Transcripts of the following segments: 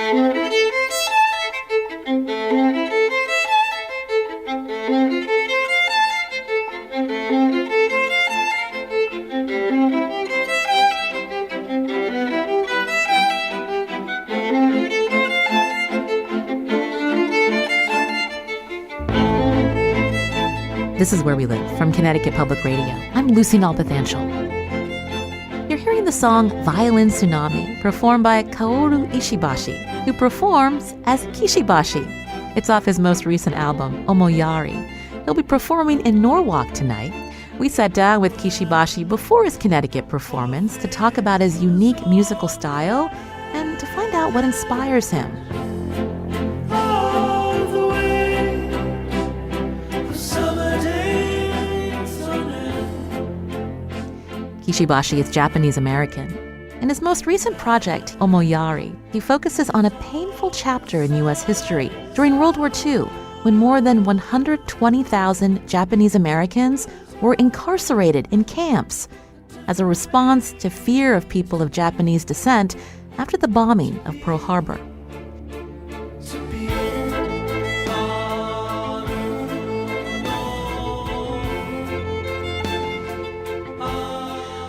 This is Where We Live from Connecticut Public Radio. I'm Lucy Nalpathanchel. You're hearing the song Violin Tsunami, performed by Kaoru Ishibashi, who performs as Kishi Bashi. It's off his most recent album, Omoyari. He'll be performing in Norwalk tonight. We sat down with Kishi Bashi before his Connecticut performance to talk about his unique musical style and to find out what inspires him. Kishi Bashi is Japanese-American. In his most recent project, Omoyari, he focuses on a painful chapter in U.S. history during World War II, when more than 120,000 Japanese-Americans were incarcerated in camps as a response to fear of people of Japanese descent after the bombing of Pearl Harbor.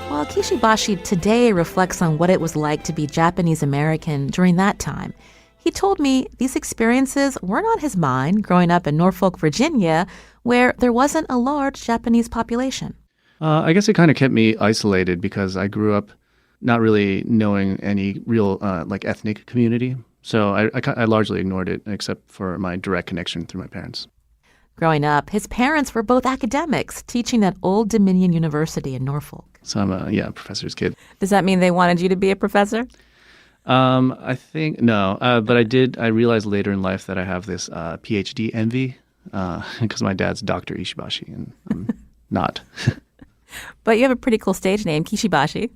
While Kishi Bashi today reflects on what it was like to be Japanese-American during that time, he told me these experiences weren't on his mind growing up in Norfolk, Virginia, where there wasn't a large Japanese population. I guess it kind of kept me isolated because I grew up not really knowing any real ethnic community. So I largely ignored it except for my direct connection through my parents. Growing up, his parents were both academics teaching at Old Dominion University in Norfolk. So I'm a professor's kid. Does that mean they wanted you to be a professor? I think no, but I realized later in life that I have this PhD envy because my dad's Dr. Ishibashi and I'm not. But you have a pretty cool stage name, Kishi Bashi.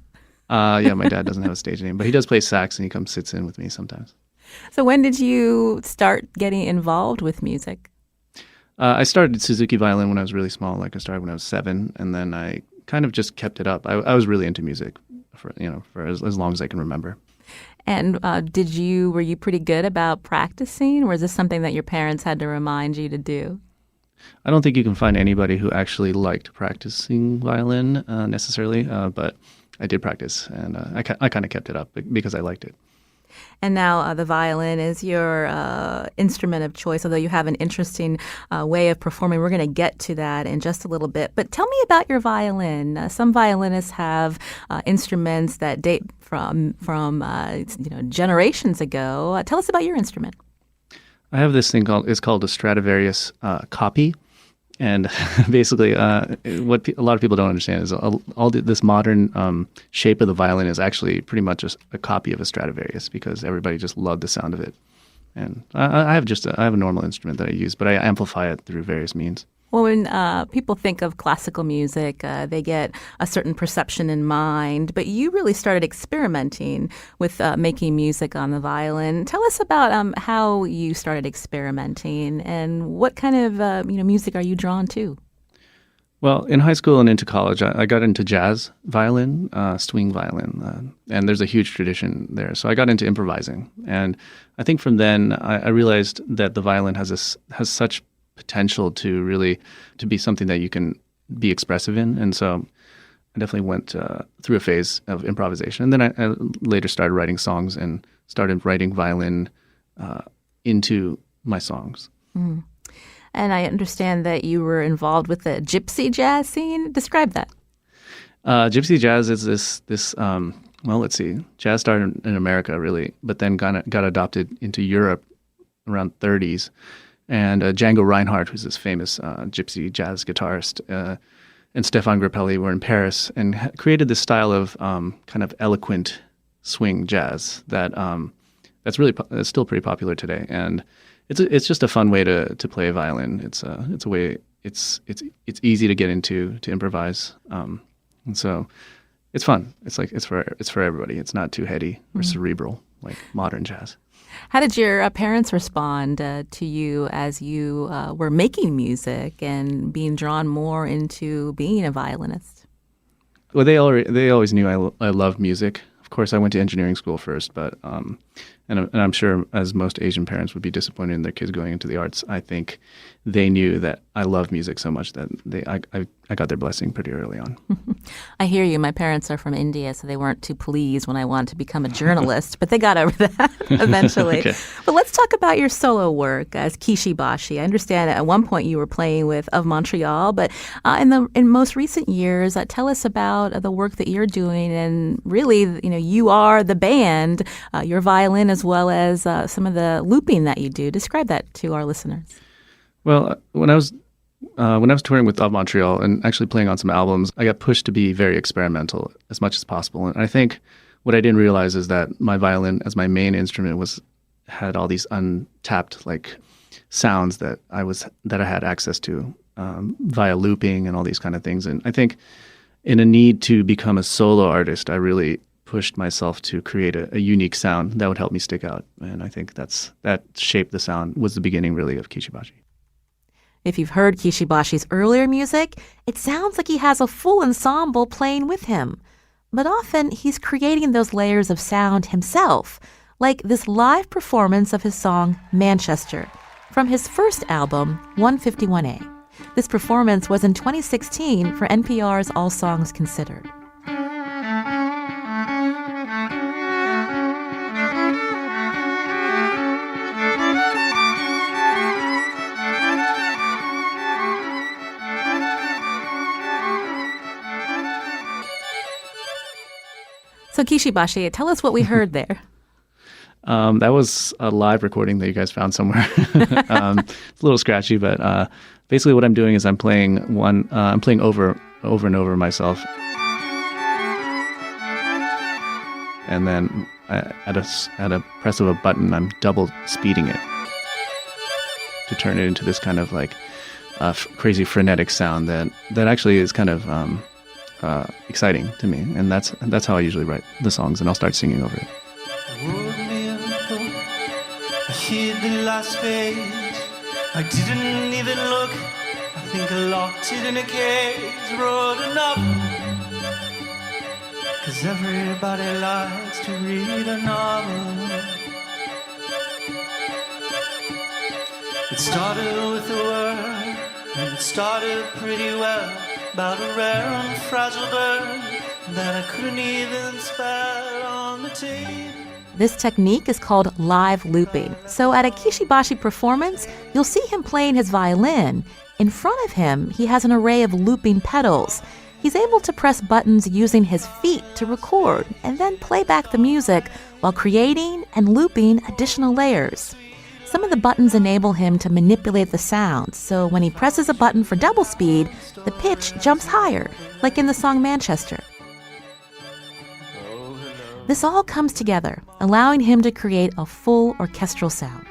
Yeah, my dad doesn't have a stage name, but he does play sax and he comes sits in with me sometimes. So when did you start getting involved with music? I started Suzuki violin when I was really small. I started when I was 7, and then I kind of just kept it up. I was really into music for as long as I can remember. And were you pretty good about practicing, or is this something that your parents had to remind you to do? I don't think you can find anybody who actually liked practicing violin necessarily, but I did practice, and I kind of kept it up because I liked it. And now the violin is your instrument of choice, although you have an interesting way of performing. We're going to get to that in just a little bit. But tell me about your violin. Some violinists have instruments that date from generations ago. Tell us about your instrument. I have this thing called a Stradivarius copy. And basically, what a lot of people don't understand is this modern shape of the violin is actually pretty much a copy of a Stradivarius because everybody just loved the sound of it. And I have a normal instrument that I use, but I amplify it through various means. Well, when people think of classical music, they get a certain perception in mind, but you really started experimenting with making music on the violin. Tell us about how you started experimenting and what kind of music are you drawn to? Well, in high school and into college, I got into jazz violin, swing violin, and there's a huge tradition there. So I got into improvising, and I think from then I realized that the violin has such potential to be something that you can be expressive in. And so I definitely went through a phase of improvisation. And then I later started writing songs and started writing violin into my songs. Mm. And I understand that you were involved with the gypsy jazz scene. Describe that. Gypsy jazz is this let's see. Jazz started in America, really, but then got adopted into Europe around 30s. And Django Reinhardt, who's this famous gypsy jazz guitarist, and Stefan Grappelli were in Paris and created this style of kind of eloquent swing jazz that's still pretty popular today. And it's just a fun way to play a violin. It's a way it's easy to get into, to improvise, and so it's fun. It's for everybody. It's not too heady or cerebral like modern jazz. How did your parents respond to you as you were making music and being drawn more into being a violinist? Well, they always knew I loved music of course, I went to engineering school first, but and I'm sure, as most Asian parents would be disappointed in their kids going into the arts, I think they knew that I love music so much that I got their blessing pretty early on. I hear you. My parents are from India, so they weren't too pleased when I wanted to become a journalist, but they got over that eventually. Okay. But let's talk about your solo work as Kishi Bashi. I understand at one point you were playing with Of Montreal, but in most recent years, tell us about the work that you're doing. And really, you are the band, your violin as well as some of the looping that you do. Describe that to our listeners. Well, when I was touring with Of Montreal and actually playing on some albums, I got pushed to be very experimental as much as possible. And I think what I didn't realize is that my violin, as my main instrument, had all these untapped sounds that I had access to via looping and all these kind of things. And I think in a need to become a solo artist, I really pushed myself to create a unique sound that would help me stick out. And I think that shaped the sound, was the beginning really of Kishi Bashi. If you've heard Kishi Bashi's earlier music, it sounds like he has a full ensemble playing with him. But often he's creating those layers of sound himself, like this live performance of his song Manchester from his first album, 151A. This performance was in 2016 for NPR's All Songs Considered. So Kishi Bashi, tell us what we heard there. That was a live recording that you guys found somewhere. It's a little scratchy, but basically what I'm doing is I'm playing over and over myself. And then at a press of a button, I'm double speeding it to turn it into this kind of crazy frenetic sound that actually is kind of exciting to me, and that's how I usually write the songs, and I'll start singing over it. I hid the last page. I didn't even look. I think I locked it in a cage. Wrote enough, 'cause everybody likes to read a novel. It started with a word, and it started pretty well. About a rare and fragile bird that I couldn't even spell on the tape. This technique is called live looping. So at a Kishi Bashi performance, you'll see him playing his violin. In front of him, he has an array of looping pedals. He's able to press buttons using his feet to record and then play back the music while creating and looping additional layers. Some of the buttons enable him to manipulate the sound, so when he presses a button for double speed, the pitch jumps higher, like in the song Manchester. This all comes together, allowing him to create a full orchestral sound.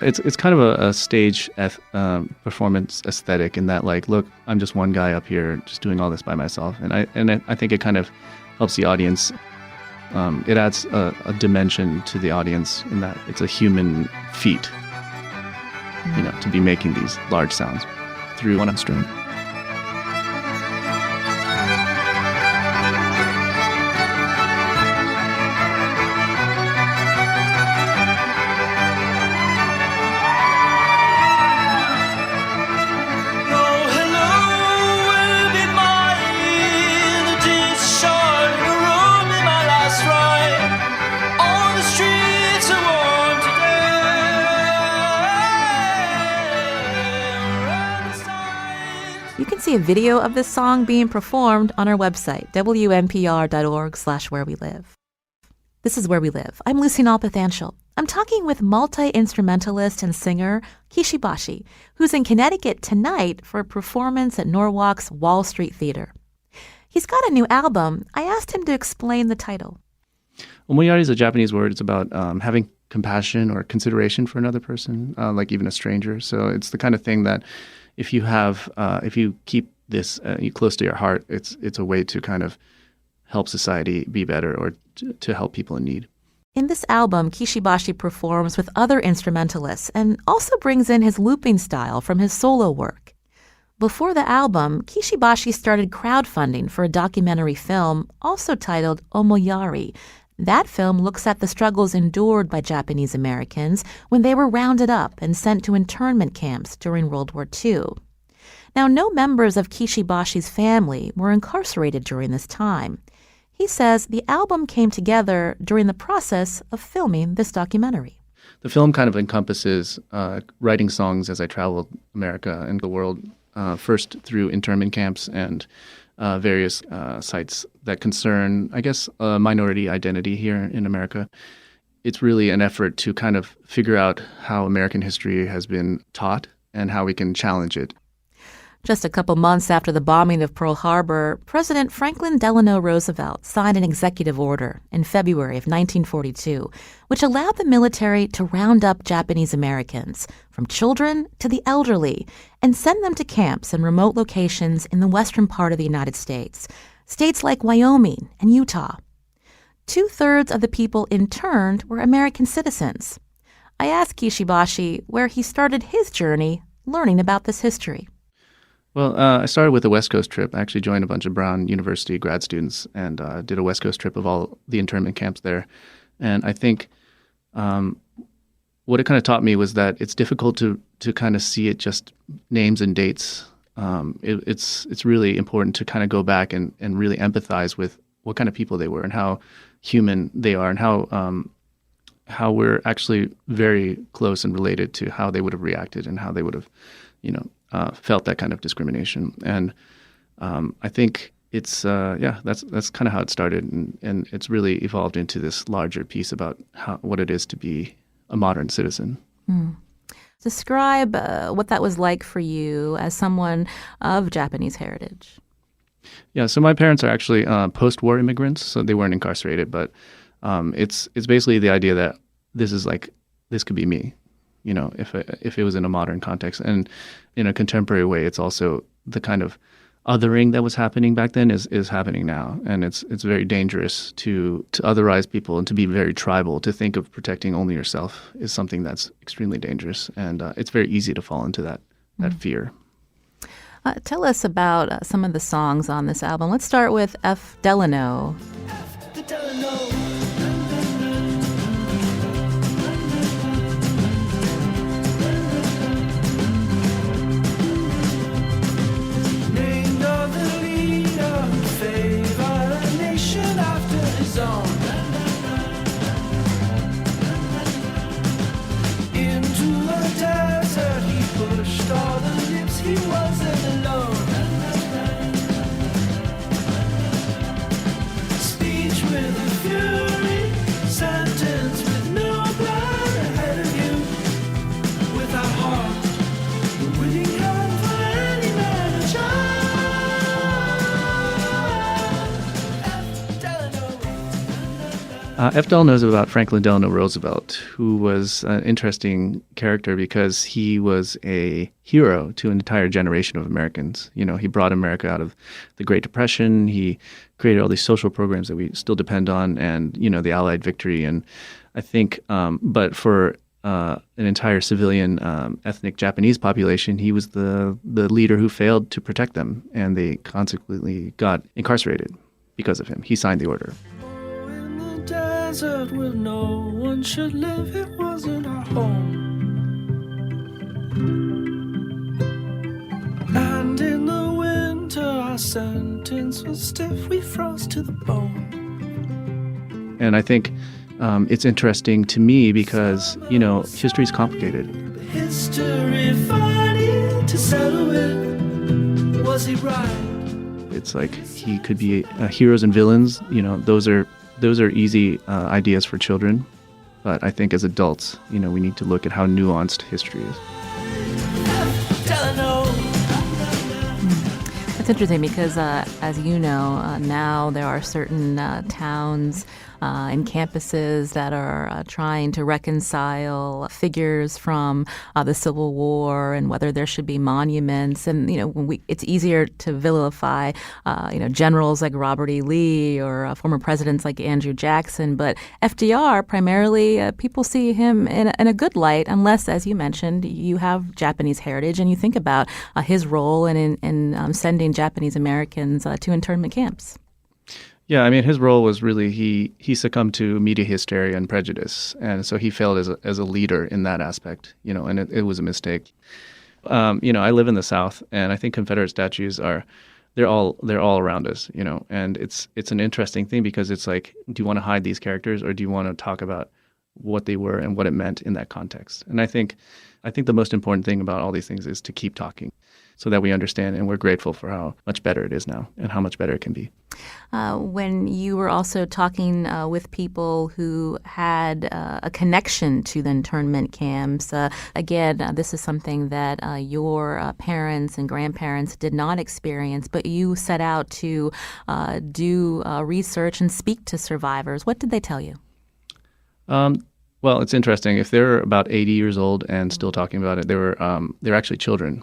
It's kind of a stage performance aesthetic in that, look, I'm just one guy up here just doing all this by myself, and I think it kind of helps the audience. It adds a dimension to the audience in that it's a human feat, to be making these large sounds through one string. You can see a video of this song being performed on our website, wnpr.org/where we live. This is Where We Live. I'm Lucy Nalpathanchel. I'm talking with multi-instrumentalist and singer Kishi Bashi, who's in Connecticut tonight for a performance at Norwalk's Wall Street Theater. He's got a new album. I asked him to explain the title. Omoyari is a Japanese word. It's about having compassion or consideration for another person, like even a stranger. So it's the kind of thing that if you keep this close to your heart, it's a way to kind of help society be better or to help people in need. In this album, Kishi Bashi performs with other instrumentalists and also brings in his looping style from his solo work. Before the album, Kishi Bashi started crowdfunding for a documentary film also titled Omoyari. That film looks at the struggles endured by Japanese Americans when they were rounded up and sent to internment camps during World War II. Now, no members of Kishi Bashi's family were incarcerated during this time. He says the album came together during the process of filming this documentary. The film kind of encompasses writing songs as I traveled America and the world, first through internment camps and various sites that concern, I guess, minority identity here in America. It's really an effort to kind of figure out how American history has been taught and how we can challenge it. Just a couple months after the bombing of Pearl Harbor, President Franklin Delano Roosevelt signed an executive order in February of 1942, which allowed the military to round up Japanese Americans, from children to the elderly, and send them to camps in remote locations in the western part of the United States, states like Wyoming and Utah. 2/3 of the people interned were American citizens. I asked Kishi Bashi where he started his journey learning about this history. Well, I started with a West Coast trip. I actually joined a bunch of Brown University grad students and did a West Coast trip of all the internment camps there. And I think what it kind of taught me was that it's difficult to kind of see it just names and dates. It's really important to kind of go back and really empathize with what kind of people they were and how human they are and how we're actually very close and related to how they would have reacted and how they would have, felt that kind of discrimination. And I think it's that's kind of how it started, and it's really evolved into this larger piece about what it is to be a modern citizen. Describe what that was like for you as someone of Japanese heritage. Yeah, so my parents are actually post-war immigrants, so they weren't incarcerated, but it's basically the idea that this could be me, if it was in a modern context. And in a contemporary way, it's also the kind of othering that was happening back then is happening now. And it's very dangerous to otherize people and to be very tribal. To think of protecting only yourself is something that's extremely dangerous. And it's very easy to fall into that fear. Tell us about some of the songs on this album. Let's start with F. Delano. The Delano. Named of the leader who favored a nation after his own. Into the desert he pushed all the lips, he wasn't alone. Speech with a fury, sentence with no plan ahead of you. Without heart, the winning hand for any man or child. F. Delano is about Franklin Delano Roosevelt, who was an interesting character because he was a hero to an entire generation of Americans. He brought America out of the Great Depression. He created all these social programs that we still depend on, and the Allied victory. And I think, but for an entire civilian ethnic Japanese population, he was the leader who failed to protect them, and they consequently got incarcerated because of him. He signed the order. In the desert where no one should live, it wasn't our home. And in the winter our sentence was stiff, we froze to the bone. And I think it's interesting to me because, history is complicated. The history fighting to settle it. Was he right? It's like he could be heroes and villains. Those are easy ideas for children. But I think as adults, we need to look at how nuanced history is. It's interesting because, as you know, now there are certain towns and campuses that are trying to reconcile figures from the Civil War and whether there should be monuments. And, it's easier to vilify, generals like Robert E. Lee or former presidents like Andrew Jackson. But FDR, primarily, people see him in a good light, unless, as you mentioned, you have Japanese heritage and you think about his role in sending Japanese Americans to internment camps. Yeah, I mean, his role was really he succumbed to media hysteria and prejudice, and so he failed as a leader in that aspect, and it was a mistake. I live in the South, and I think Confederate statues they're all around us, and it's an interesting thing because it's like, do you want to hide these characters or do you want to talk about what they were and what it meant in that context? And I think the most important thing about all these things is to keep talking, so that we understand and we're grateful for how much better it is now and how much better it can be. When you were also talking with people who had a connection to the internment camps, again, this is something that your parents and grandparents did not experience, but you set out to do research and speak to survivors. What did they tell you? Well, it's interesting. If they're about 80 years old and still talking about it, they're actually children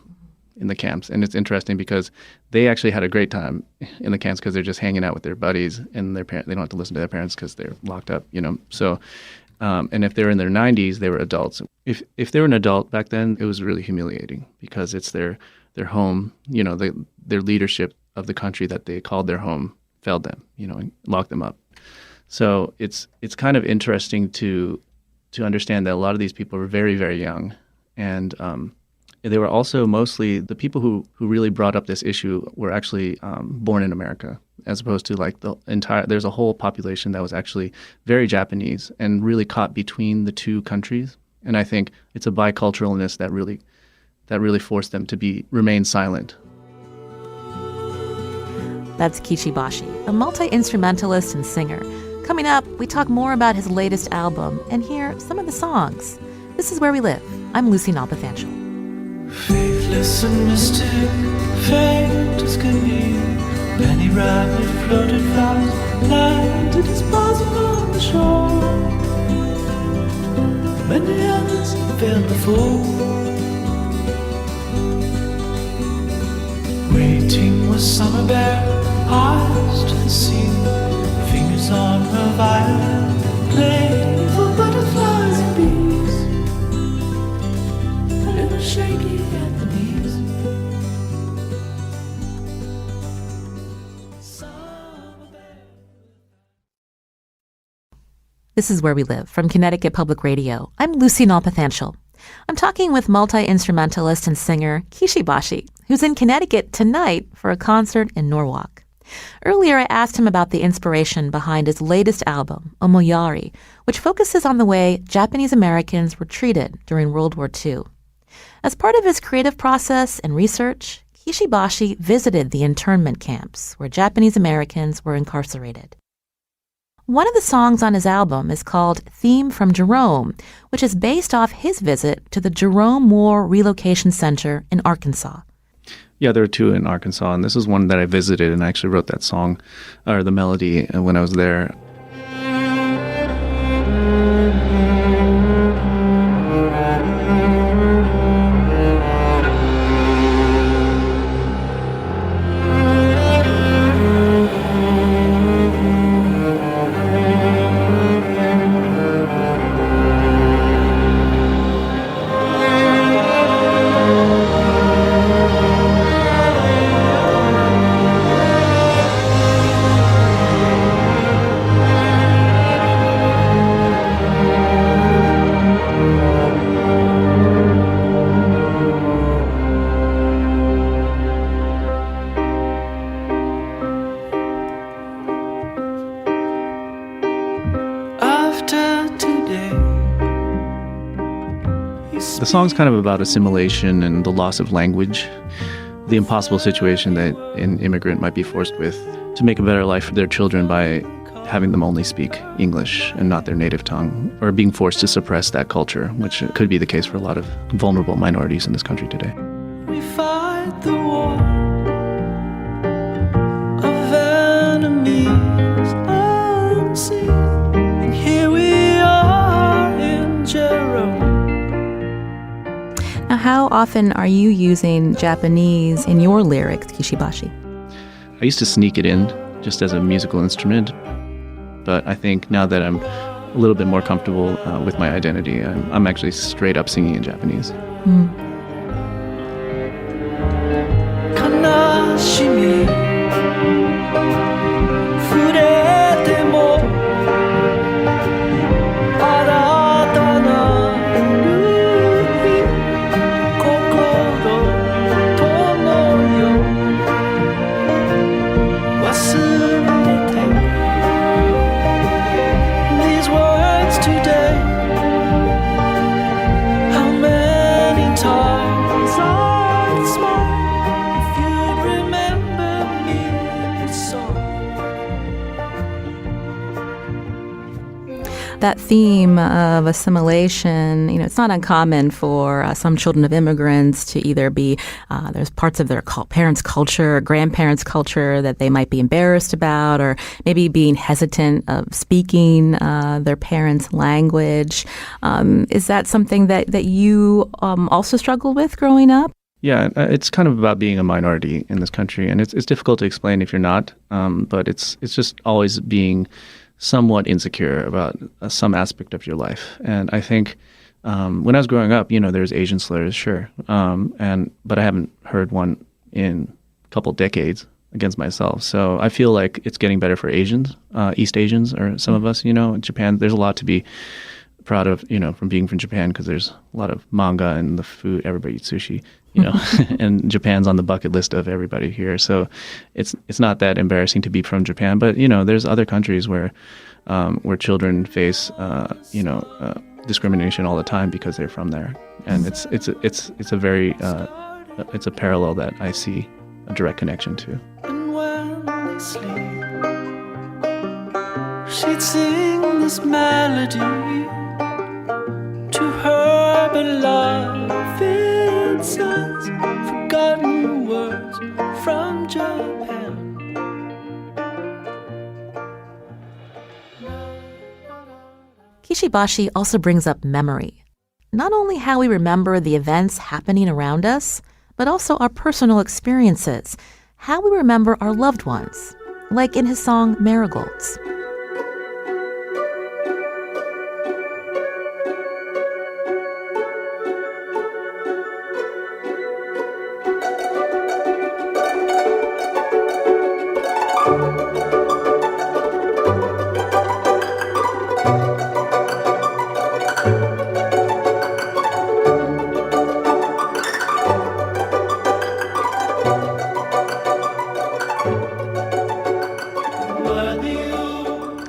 in the camps. And it's interesting because they actually had a great time in the camps because they're just hanging out with their buddies and they don't have to listen to their parents because they're locked up, So, and if they're in their 90s, they were adults. If they were an adult back then, it was really humiliating because it's their home, their leadership of the country that they called their home failed them, and locked them up. So it's kind of interesting to understand that a lot of these people were very, very young, and they were also mostly the people who really brought up this issue were actually born in America, as opposed to like there's a whole population that was actually very Japanese and really caught between the two countries. And I think it's a biculturalness that really forced them to remain silent. That's Kishi Bashi, a multi-instrumentalist and singer. Coming up, we talk more about his latest album and hear some of the songs. This is Where We Live. I'm Lucy Nalpathanchel. Faithless and mystic, faint as can be. Penny rabbit floated fast, landed his bosom on the shore. Many others failed before. Waiting was summer bare, eyes to the sea. Fingers on her violin, playing for butterflies and bees. A little shaky at the knees. This is Where We Live from Connecticut Public Radio. I'm Lucy Nalpathanchel. I'm talking with multi-instrumentalist and singer Kishi Bashi, who's in Connecticut tonight for a concert in Norwalk. Earlier, I asked him about the inspiration behind his latest album, Omoyari, which focuses on the way Japanese Americans were treated during World War II. As part of his creative process and research, Kishi Bashi visited the internment camps where Japanese Americans were incarcerated. One of the songs on his album is called Theme from Jerome, which is based off his visit to the Jerome War Relocation Center in Arkansas. Yeah, there are two in Arkansas, and this is one that I visited, and I actually wrote that song, or the melody, when I was there. The song's kind of about assimilation and the loss of language, the impossible situation that an immigrant might be forced with to make a better life for their children by having them only speak English and not their native tongue, or being forced to suppress that culture, which could be the case for a lot of vulnerable minorities in this country today. We fight the war Now, how often are you using Japanese in your lyrics, Kishi Bashi? I used to sneak it in just as a musical instrument, but I think now that I'm a little bit more comfortable with my identity, I'm actually straight up singing in Japanese. Mm. 悲しみ触れても新たなる日心とのよ忘れて These words today How many times I'd smile If you'd remember me in the song That theme of assimilation, it's not uncommon for some children of immigrants to either be, there's parts of their parents' culture or grandparents' culture that they might be embarrassed about, or maybe being hesitant of speaking their parents' language. Is that something that you also struggled with growing up? Yeah, it's kind of about being a minority in this country, and it's difficult to explain if you're not, but it's just always being somewhat insecure about some aspect of your life. And I think when I was growing up, there's Asian slurs, sure, but I haven't heard one in a couple decades against myself. So I feel like it's getting better for Asians, East Asians, or some of us. In Japan, there's a lot to be proud of, from being from Japan, because there's a lot of manga and the food. Everybody eats sushi, and Japan's on the bucket list of everybody here. So it's not that embarrassing to be from Japan. But there's other countries where children face discrimination all the time because they're from there, and it's a very it's a parallel that I see a direct connection to. And when they sleep she'd sing this melody to her beloved sons, forgotten words from Japan. Kishi Bashi also brings up memory. Not only how we remember the events happening around us, but also our personal experiences, how we remember our loved ones, like in his song Marigolds.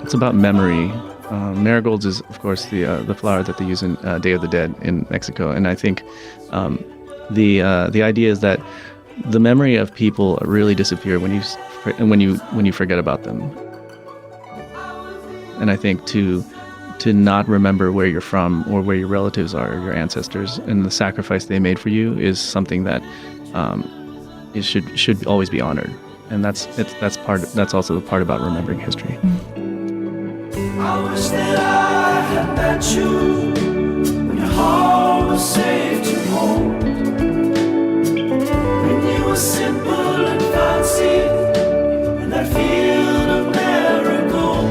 It's about memory. Marigolds is, of course, the flower that they use in Day of the Dead in Mexico, and I think the idea is that the memory of people really disappear when you forget about them. And I think to not remember where you're from or where your relatives are, or your ancestors, and the sacrifice they made for you is something that it should always be honored. And that's also the part about remembering history. I wish that I had met you when your heart was safe to hold, when you were simple and fancy in that field of marigolds.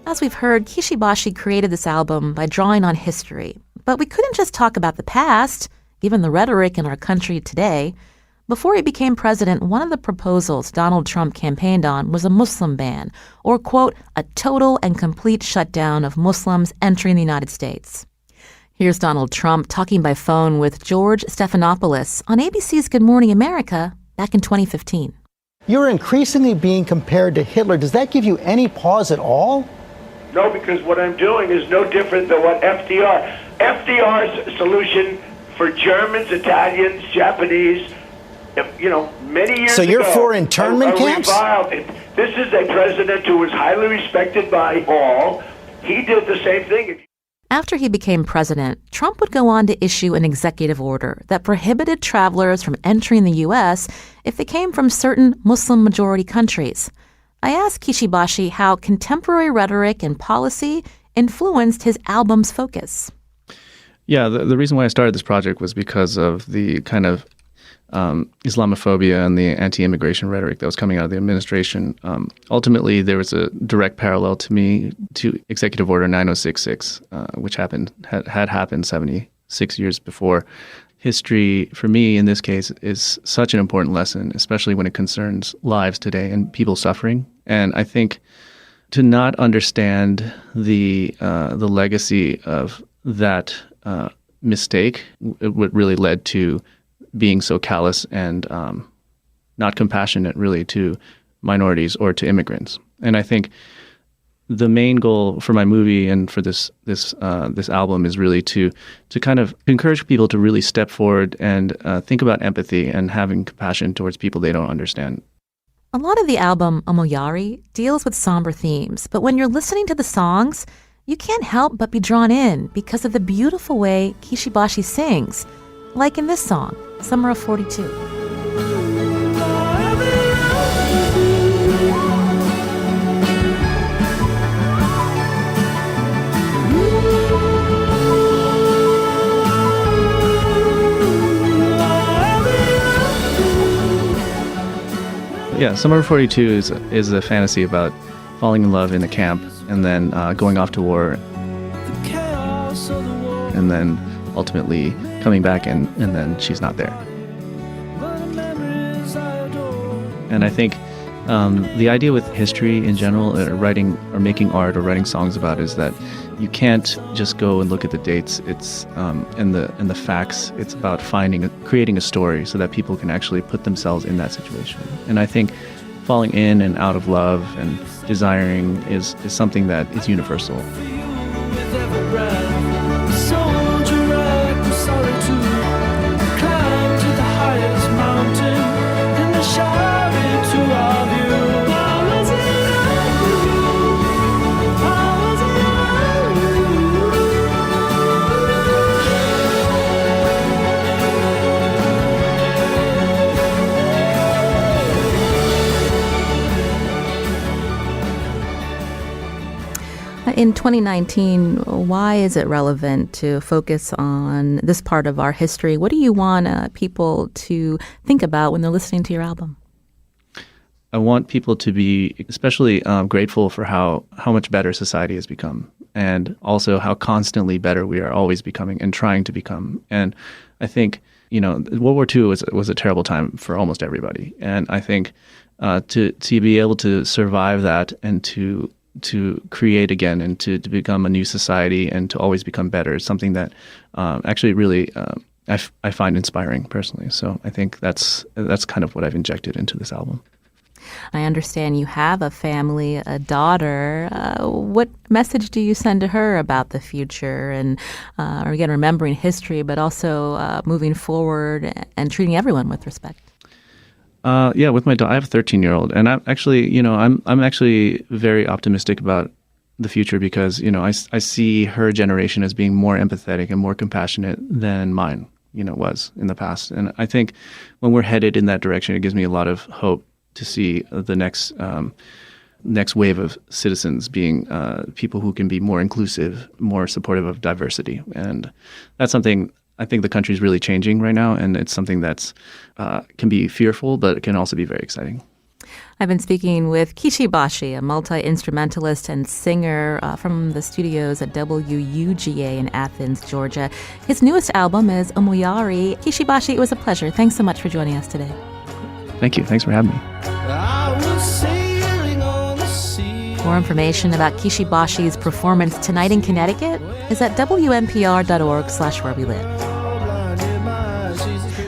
As we've heard, Kishi Bashi created this album by drawing on history. But we couldn't just talk about the past, given the rhetoric in our country today. Before he became president, one of the proposals Donald Trump campaigned on was a Muslim ban, or, quote, a total and complete shutdown of Muslims entering the United States. Here's Donald Trump talking by phone with George Stephanopoulos on ABC's Good Morning America back in 2015. You're increasingly being compared to Hitler. Does that give you any pause at all? No, because what I'm doing is no different than what FDR's solution for Germans, Italians, Japanese, many years ago. So you're for internment camps? This is a president who was highly respected by all, he did the same thing. After he became president, Trump would go on to issue an executive order that prohibited travelers from entering the U.S. if they came from certain Muslim-majority countries. I asked Kishi Bashi how contemporary rhetoric and policy influenced his album's focus. Yeah, the reason why I started this project was because of the kind of Islamophobia and the anti-immigration rhetoric that was coming out of the administration. Ultimately, there was a direct parallel to me to Executive Order 9066, which had happened 76 years before. History, for me, in this case, is such an important lesson, especially when it concerns lives today and people suffering. And I think to not understand the legacy of that mistake, what really led to being so callous and not compassionate, really, to minorities or to immigrants. And I think the main goal for my movie and for this album is really to kind of encourage people to really step forward and think about empathy and having compassion towards people they don't understand. A lot of the album, Omoyari, deals with somber themes, but when you're listening to the songs, you can't help but be drawn in because of the beautiful way Kishi Bashi sings, like in this song, Summer of 42. Yeah, Summer of 42 is a fantasy about falling in love in a camp and then going off to war and then ultimately coming back and then she's not there. And I think the idea with history in general, writing or making art or writing songs about, is that you can't just go and look at the dates. It's and the facts. It's about creating a story so that people can actually put themselves in that situation. And I think falling in and out of love and desiring is something that is universal. In 2019, why is it relevant to focus on this part of our history? What do you want people to think about when they're listening to your album? I want people to be especially grateful for how much better society has become, and also how constantly better we are always becoming and trying to become. And I think, World War II was a terrible time for almost everybody. And I think to be able to survive that and to create again and to become a new society and to always become better is something that actually really I find inspiring personally. So I think that's kind of what I've injected into this album. I understand you have a family, a daughter. What message do you send to her about the future and, again, remembering history, but also moving forward and treating everyone with respect? Yeah, with my daughter, I have a 13-year-old, and I'm actually, I'm actually very optimistic about the future because, I see her generation as being more empathetic and more compassionate than mine, was in the past. And I think when we're headed in that direction, it gives me a lot of hope to see the next wave of citizens being people who can be more inclusive, more supportive of diversity. And that's something I think the country is really changing right now, and it's something that's can be fearful, but it can also be very exciting. I've been speaking with Kishi Bashi, a multi-instrumentalist and singer from the studios at WUGA in Athens, Georgia. His newest album is Omoyari. Kishi Bashi, it was a pleasure. Thanks so much for joining us today. Thank you. Thanks for having me. More information about Kishi Bashi's performance tonight in Connecticut is at WNPR.org/where we live.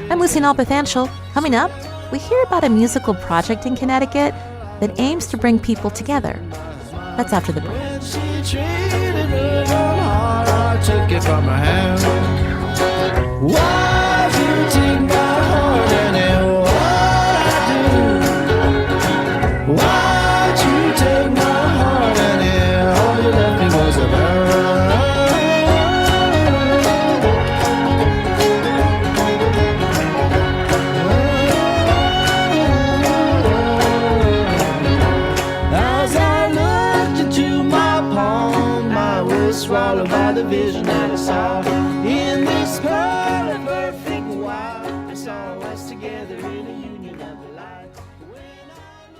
I'm Lucy Nalpathanchel. Coming up, we hear about a musical project in Connecticut that aims to bring people together. That's after the break. Why'd you take my heart and all you left me was a was swallowed by the vision that I saw in this pearl of perfect while I saw us together in a union of the light. When I looked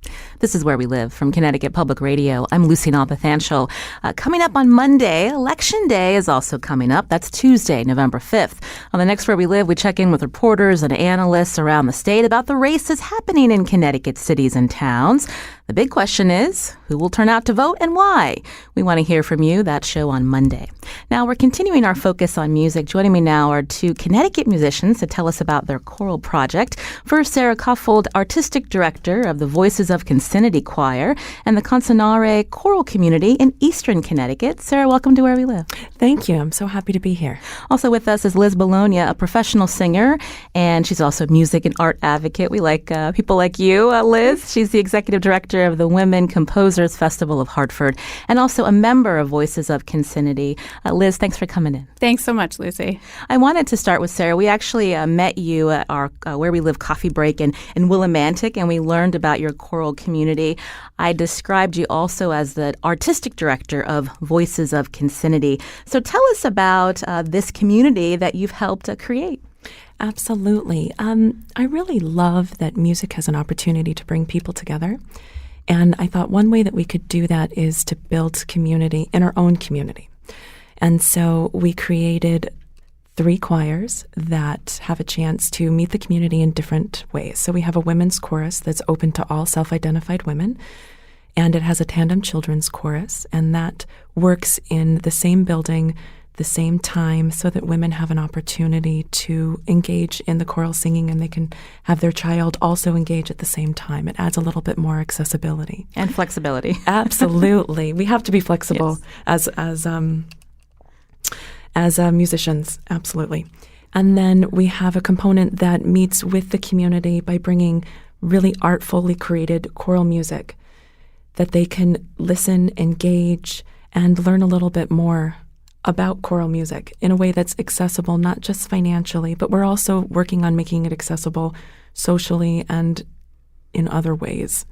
into This is Where We Live from Connecticut Public Radio. I'm Lucy Nalpathanchel. Coming up on Monday, Election Day is also coming up. That's Tuesday, November 5th. On the next Where We Live, we check in with reporters and analysts around the state about the races happening in Connecticut cities and towns. The big question is, who will turn out to vote and why? We want to hear from you. That show on Monday. Now, we're continuing our focus on music. Joining me now are two Connecticut musicians to tell us about their choral project. First, Sarah Kuffold, Artistic Director of the Voices of Consinity Choir and the Consinare choral community in Eastern Connecticut. Sarah, welcome to Where We Live. Thank you. I'm so happy to be here. Also with us is Liz Bologna, a professional singer, and she's also a music and art advocate. We like people like you, Liz. She's the Executive Director of the Women Composers Festival of Hartford and also a member of Voices of Consinity. Liz, thanks for coming in. Thanks so much, Lucy. I wanted to start with Sarah. We actually met you at our Where We Live coffee break in Willimantic, and we learned about your choral community. I described you also as the Artistic Director of Voices of Consinity. So tell us about this community that you've helped create. Absolutely. I really love that music has an opportunity to bring people together. And I thought one way that we could do that is to build community in our own community. And so we created 3 choirs that have a chance to meet the community in different ways. So we have a women's chorus that's open to all self-identified women, and it has a tandem children's chorus, and that works in the same building, the same time, so that women have an opportunity to engage in the choral singing and they can have their child also engage at the same time. It adds a little bit more accessibility. And flexibility. Absolutely. We have to be flexible as musicians, absolutely. And then we have a component that meets with the community by bringing really artfully created choral music that they can listen, engage, and learn a little bit more about choral music in a way that's accessible, not just financially, but we're also working on making it accessible socially and in other ways.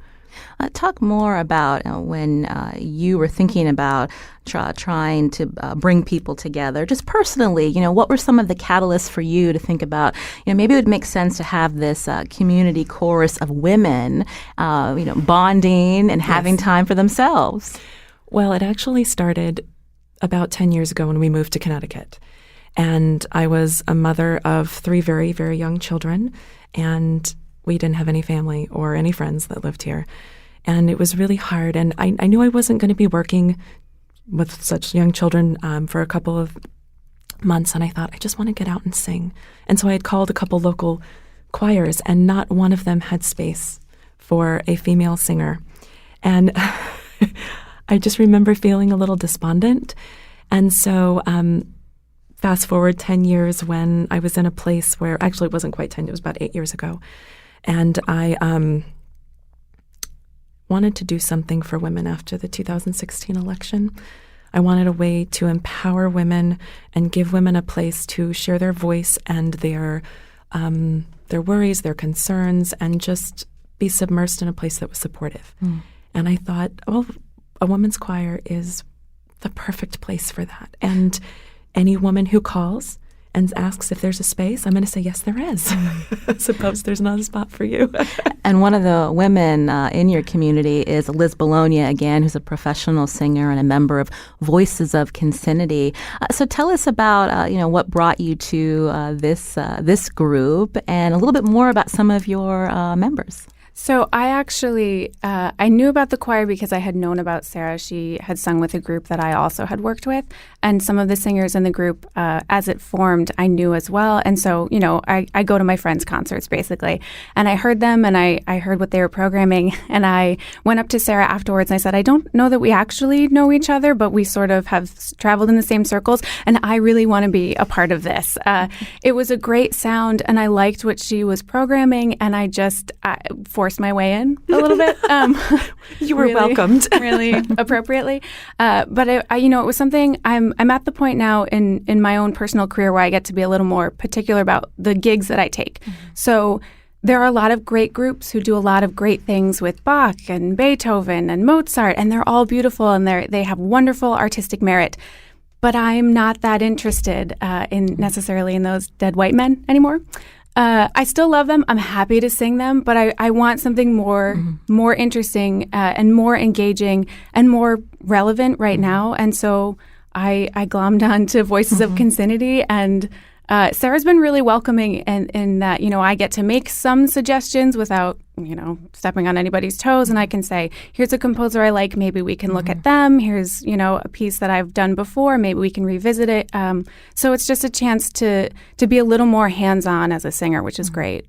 Talk more about when you were thinking about trying to bring people together. Just personally, what were some of the catalysts for you to think about, maybe it would make sense to have this community chorus of women, bonding and having time for themselves? Well, it actually started about 10 years ago when we moved to Connecticut. And I was a mother of 3 very, very young children, and we didn't have any family or any friends that lived here. And it was really hard. And I knew I wasn't going to be working with such young children for a couple of months. And I thought, I just want to get out and sing. And so I had called a couple local choirs, and not one of them had space for a female singer. And I just remember feeling a little despondent. And so fast forward 10 years when I was in a place where, actually it wasn't quite 10, it was about 8 years ago. And I wanted to do something for women after the 2016 election. I wanted a way to empower women and give women a place to share their voice and their worries, their concerns, and just be submersed in a place that was supportive. And I thought, well, a women's choir is the perfect place for that. And any woman who calls and asks if there's a space, I'm going to say, yes, there is. Suppose there's not a spot for you. And one of the women in your community is Liz Bologna, again, who's a professional singer and a member of Voices of Consinity. So tell us about, what brought you to this group and a little bit more about some of your members. So I actually, I knew about the choir because I had known about Sarah. She had sung with a group that I also had worked with. And some of the singers in the group, as it formed, I knew as well. And so, I go to my friends' concerts, basically. And I heard them and I heard what they were programming. And I went up to Sarah afterwards and I said, I don't know that we actually know each other, but we sort of have traveled in the same circles. And I really want to be a part of this. It was a great sound and I liked what she was programming. And I just forced my way in a little bit. You were welcomed. Really appropriately. But it was something I'm at the point now in my own personal career where I get to be a little more particular about the gigs that I take. So there are a lot of great groups who do a lot of great things with Bach and Beethoven and Mozart, and they're all beautiful and they have wonderful artistic merit. But I'm not that interested in necessarily in those dead white men anymore. I still love them. I'm happy to sing them, but I want something more interesting and more engaging and more relevant right now. And so I glommed on to Voices of Concinnity, and Sarah's been really welcoming in that, I get to make some suggestions without, stepping on anybody's toes. And I can say, here's a composer I like. Maybe we can look at them. Here's, a piece that I've done before. Maybe we can revisit it. So it's just a chance to be a little more hands-on as a singer, which is great.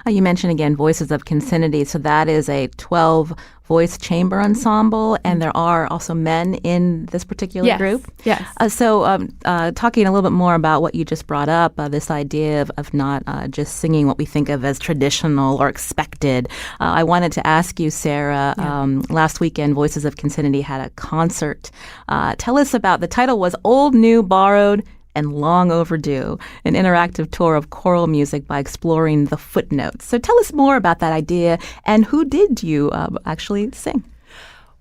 You mentioned again Voices of Concinnity. So that is a 12-voice chamber ensemble, and there are also men in this particular group. Yes. Talking a little bit more about what you just brought up, this idea of not just singing what we think of as traditional or expected. I wanted to ask you, Sarah, last weekend Voices of Concinnity had a concert. Tell us about, the title was Old, New, Borrowed, and Long Overdue, an interactive tour of choral music by exploring the footnotes. So tell us more about that idea, and who did you actually sing?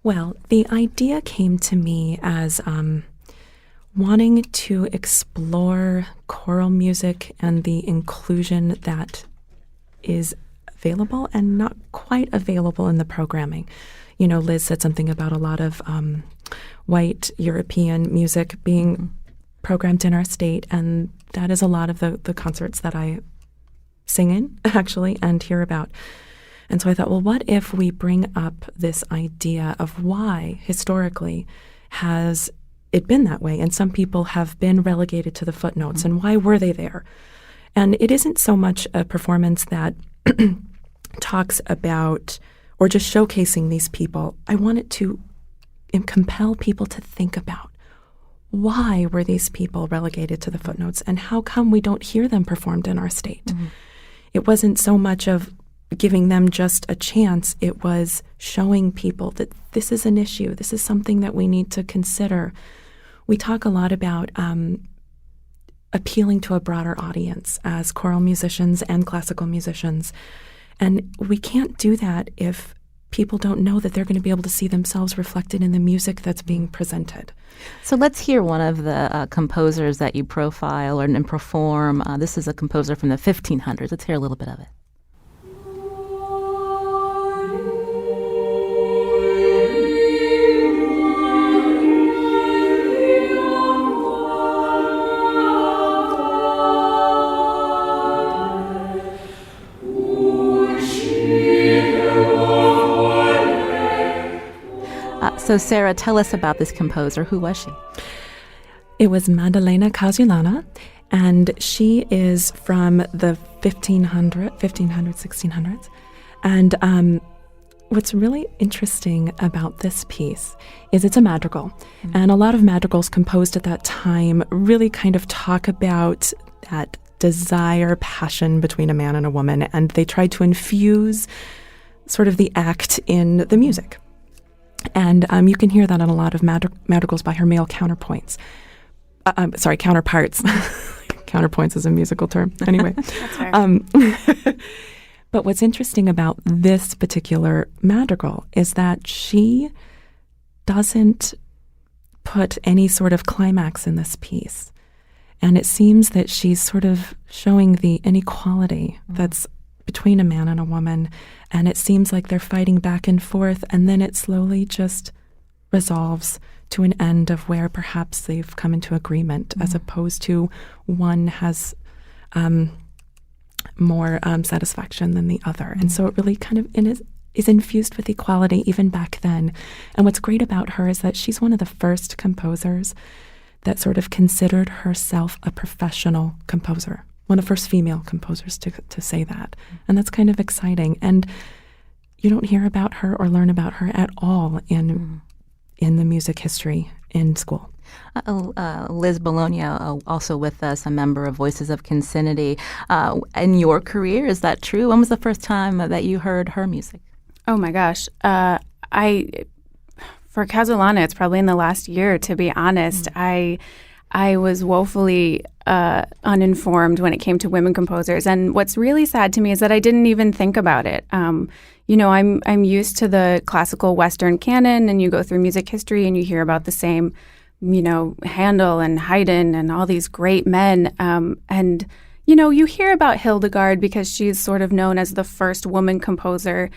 Well, the idea came to me as wanting to explore choral music and the inclusion that is available and not quite available in the programming. Liz said something about a lot of white European music being programmed in our state, and that is a lot of the concerts that I sing in, actually, and hear about. And so I thought, well, what if we bring up this idea of why, historically, has it been that way? And some people have been relegated to the footnotes, and why were they there? And it isn't so much a performance that talks about or just showcasing these people. I want it to compel people to think about, why were these people relegated to the footnotes, and how come we don't hear them performed in our state? It wasn't so much of giving them just a chance. It was showing people that this is an issue. This is something that we need to consider. We talk a lot about appealing to a broader audience as choral musicians and classical musicians. And we can't do that if people don't know that they're going to be able to see themselves reflected in the music that's being presented. So let's hear one of the composers that you profile and perform. This is a composer from the 1500s. Let's hear a little bit of it. So Sarah, tell us about this composer. Who was she? It was Maddalena Casulana, and she is from the 1600s. And what's really interesting about this piece is it's a madrigal. And a lot of madrigals composed at that time really kind of talk about that desire, passion between a man and a woman, and they tried to infuse sort of the act in the music. And you can hear that in a lot of madrigals by her male counterparts. Counterpoints is a musical term. Anyway. That's fair. But what's interesting about this particular madrigal is that she doesn't put any sort of climax in this piece. And it seems that she's sort of showing the inequality that's between a man and a woman, and it seems like they're fighting back and forth, and then it slowly just resolves to an end of where perhaps they've come into agreement, as opposed to one has more satisfaction than the other. And so it really kind of is infused with equality even back then. And what's great about her is that she's one of the first composers that sort of considered herself a professional composer. One of the first female composers to say that. And that's kind of exciting. And you don't hear about her or learn about her at all in the music history in school. Liz Bologna, also with us, a member of Voices of Concinnity. In your career, is that true? When was the first time that you heard her music? Oh my gosh. For Casulana, it's probably in the last year, to be honest. I was woefully uninformed when it came to women composers. And what's really sad to me is that I didn't even think about it. I'm used to the classical Western canon, and you go through music history and you hear about the same, Handel and Haydn and all these great men. And you hear about Hildegard because she's sort of known as the first woman composer.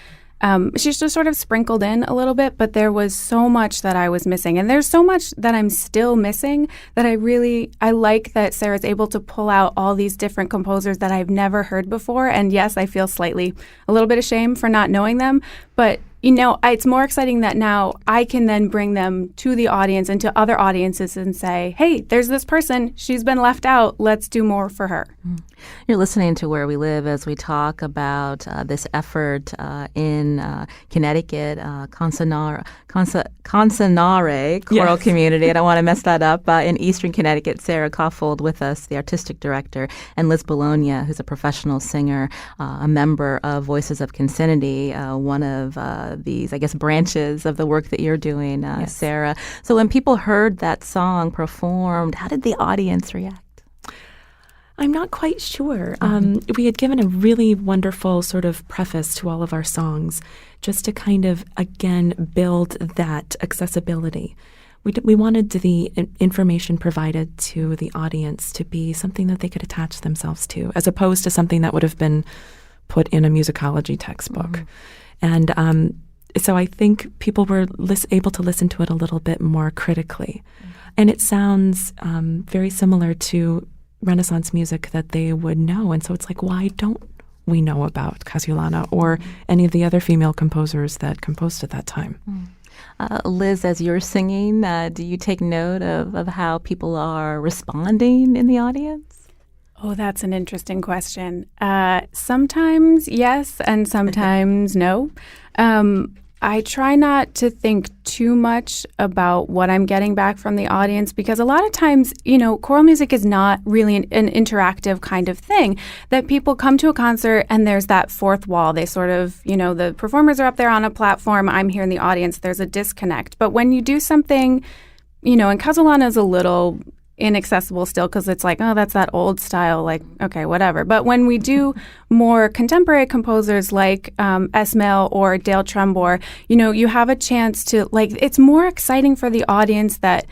She's just sort of sprinkled in a little bit, but there was so much that I was missing. And there's so much that I'm still missing that I like that Sarah's able to pull out all these different composers that I've never heard before. And yes, I feel a little bit ashamed for not knowing them, but it's more exciting that now I can then bring them to the audience and to other audiences and say, hey, there's this person. She's been left out. Let's do more for her. You're listening to Where We Live as we talk about this effort in Connecticut, Consanare choral community. I don't want to mess that up. In Eastern Connecticut, Sarah Koffold with us, the artistic director, and Liz Bologna, who's a professional singer, a member of Voices of Consinity, one of these, I guess, branches of the work that you're doing, Sarah. So when people heard that song performed, how did the audience react? I'm not quite sure. We had given a really wonderful sort of preface to all of our songs just to kind of, again, build that accessibility. We wanted the information provided to the audience to be something that they could attach themselves to, as opposed to something that would have been put in a musicology textbook. And so I think people were able to listen to it a little bit more critically. And it sounds very similar to Renaissance music that they would know. And so it's like, why don't we know about Casulana or any of the other female composers that composed at that time? Liz, as you're singing, do you take note of how people are responding in the audience? Oh, that's an interesting question. Sometimes yes, and sometimes no. I try not to think too much about what I'm getting back from the audience because a lot of times, choral music is not really an interactive kind of thing, that people come to a concert and there's that fourth wall. They sort of, the performers are up there on a platform. I'm here in the audience. There's a disconnect. But when you do something, and Casulana is a little inaccessible still because it's like, oh, that's that old style, like, okay, whatever. But when we do more contemporary composers like Esmail or Dale Trembor, you have a chance to, it's more exciting for the audience that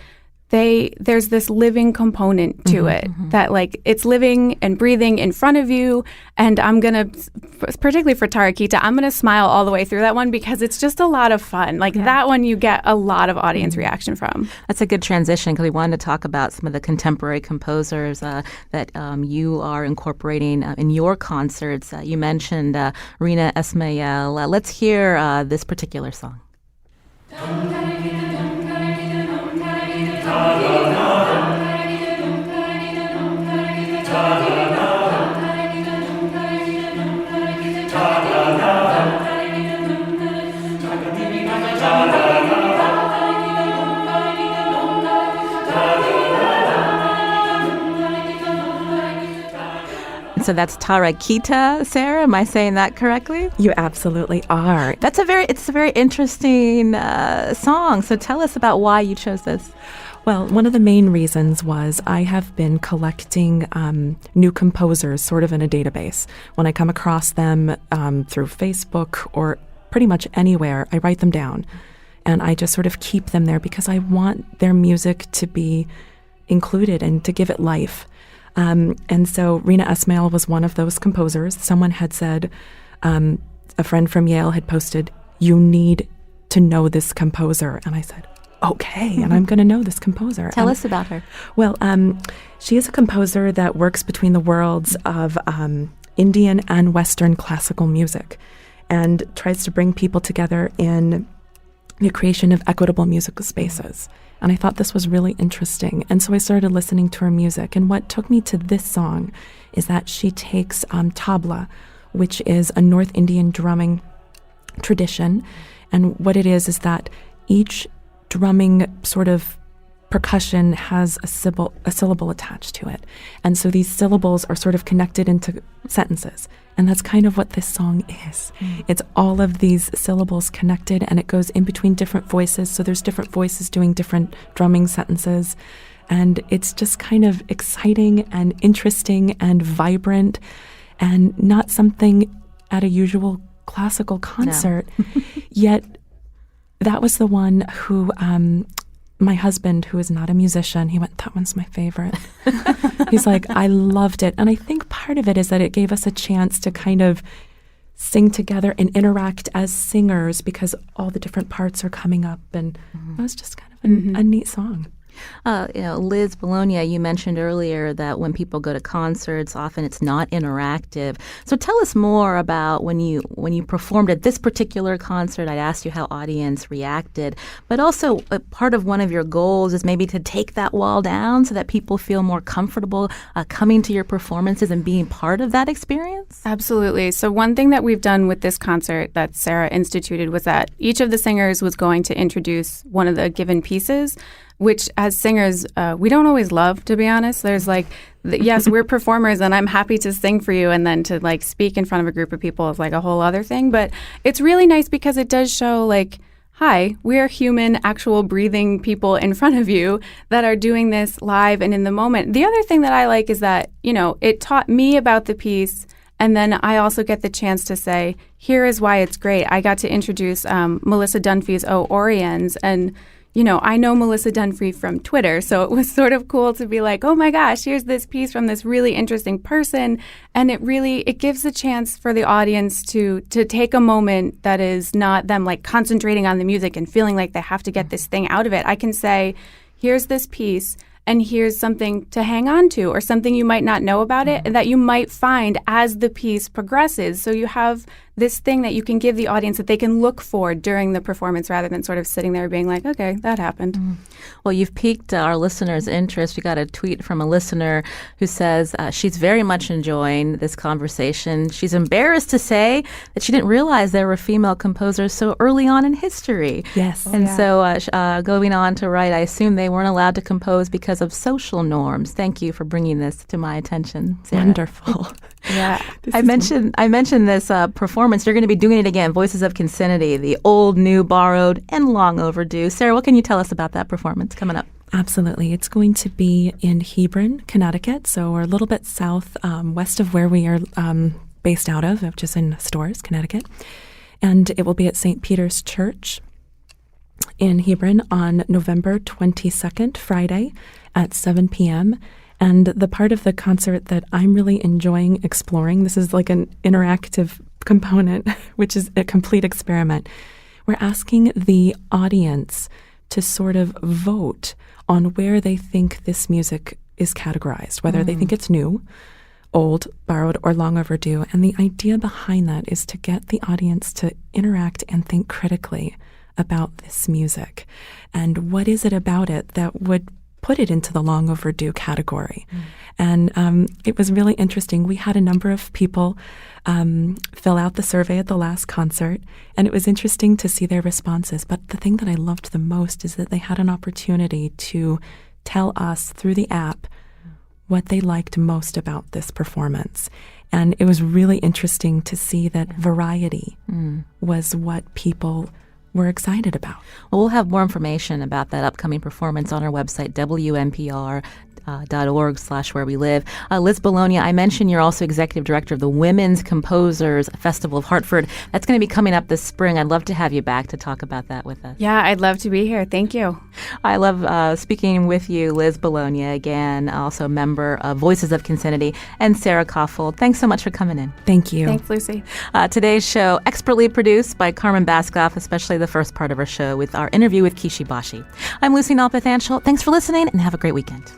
there's this living component to it, that it's living and breathing in front of you. And I'm going to, particularly for Tarakita, I'm going to smile all the way through that one because it's just a lot of fun. That one you get a lot of audience reaction from. That's a good transition because we wanted to talk about some of the contemporary composers that you are incorporating in your concerts. You mentioned Rina Esmail. Let's hear this particular song. So that's Tarakita, Sarah. Am I saying that correctly? You absolutely are. It's a very interesting song. So tell us about why you chose this. Well, one of the main reasons was I have been collecting new composers sort of in a database. When I come across them through Facebook or pretty much anywhere, I write them down. And I just sort of keep them there because I want their music to be included and to give it life. And so Rina Esmail was one of those composers. Someone had said, a friend from Yale had posted, "You need to know this composer." And I said, okay, and I'm going to know this composer. Tell us about her. Well, she is a composer that works between the worlds of Indian and Western classical music and tries to bring people together in the creation of equitable musical spaces. And I thought this was really interesting. And so I started listening to her music. And what took me to this song is that she takes tabla, which is a North Indian drumming tradition. And what it is that each drumming sort of percussion has a syllable attached to it. And so these syllables are sort of connected into sentences. And that's kind of what this song is. It's all of these syllables connected, and it goes in between different voices. So there's different voices doing different drumming sentences. And it's just kind of exciting and interesting and vibrant and not something at a usual classical concert. No. Yet that was the one who my husband, who is not a musician, he went, that one's my favorite. He's like, I loved it. And I think part of it is that it gave us a chance to kind of sing together and interact as singers because all the different parts are coming up. And it was just kind of a neat song. Liz Bologna, you mentioned earlier that when people go to concerts, often it's not interactive. So tell us more about when you performed at this particular concert. I'd asked you how audience reacted, but also part of one of your goals is maybe to take that wall down so that people feel more comfortable coming to your performances and being part of that experience. Absolutely. So one thing that we've done with this concert that Sarah instituted was that each of the singers was going to introduce one of the given pieces, which as singers, we don't always love, to be honest. There's yes, we're performers and I'm happy to sing for you. And then to speak in front of a group of people is a whole other thing. But it's really nice because it does show hi, we're human, actual breathing people in front of you that are doing this live and in the moment. The other thing that I like is that, it taught me about the piece. And then I also get the chance to say, here is why it's great. I got to introduce Melissa Dunphy's O Oriens, and I know Melissa Dunphy from Twitter, so it was sort of cool to be like, oh my gosh, here's this piece from this really interesting person. And it gives a chance for the audience to take a moment that is not them concentrating on the music and feeling like they have to get this thing out of it. I can say, here's this piece, and here's something to hang on to or something you might not know about it and that you might find as the piece progresses. So you have this thing that you can give the audience that they can look for during the performance rather than sort of sitting there being like, okay, that happened. Well, you've piqued our listeners' interest. We got a tweet from a listener who says she's very much enjoying this conversation. She's embarrassed to say that she didn't realize there were female composers so early on in history. Yes. So going on to write, I assume they weren't allowed to compose because of social norms. Thank you for bringing this to my attention, Sarah. Wonderful. Yeah. I mentioned this performance. You're going to be doing it again, Voices of Concinnati, the old, new, borrowed, and long overdue. Sarah, what can you tell us about that performance coming up? Absolutely. It's going to be in Hebron, Connecticut. So we're a little bit south, west of where we are based out of, which is in Storrs, Connecticut. And it will be at St. Peter's Church in Hebron on November 22nd, Friday at 7 p.m., and the part of the concert that I'm really enjoying exploring, this is an interactive component, which is a complete experiment. We're asking the audience to sort of vote on where they think this music is categorized, whether they think it's new, old, borrowed, or long overdue. And the idea behind that is to get the audience to interact and think critically about this music. And what is it about it that would put it into the long overdue category? And it was really interesting. We had a number of people fill out the survey at the last concert, and it was interesting to see their responses. But the thing that I loved the most is that they had an opportunity to tell us through the app what they liked most about this performance. And it was really interesting to see that variety was what people were excited about. Well, we'll have more information about that upcoming performance on our website, WNPR.org/where-we-live. Liz Bologna, I mentioned you're also executive director of the Women's Composers Festival of Hartford. That's going to be coming up this spring. I'd love to have you back to talk about that with us. Yeah, I'd love to be here. Thank you. I love speaking with you, Liz Bologna, again, also a member of Voices of Concinnati, and Sarah Koffold. Thanks so much for coming in. Thank you. Thanks, Lucy. Today's show, expertly produced by Carmen Baskoff, especially the first part of our show with our interview with Kishi Bashi. I'm Lucy Nalpathanchel. Thanks for listening and have a great weekend.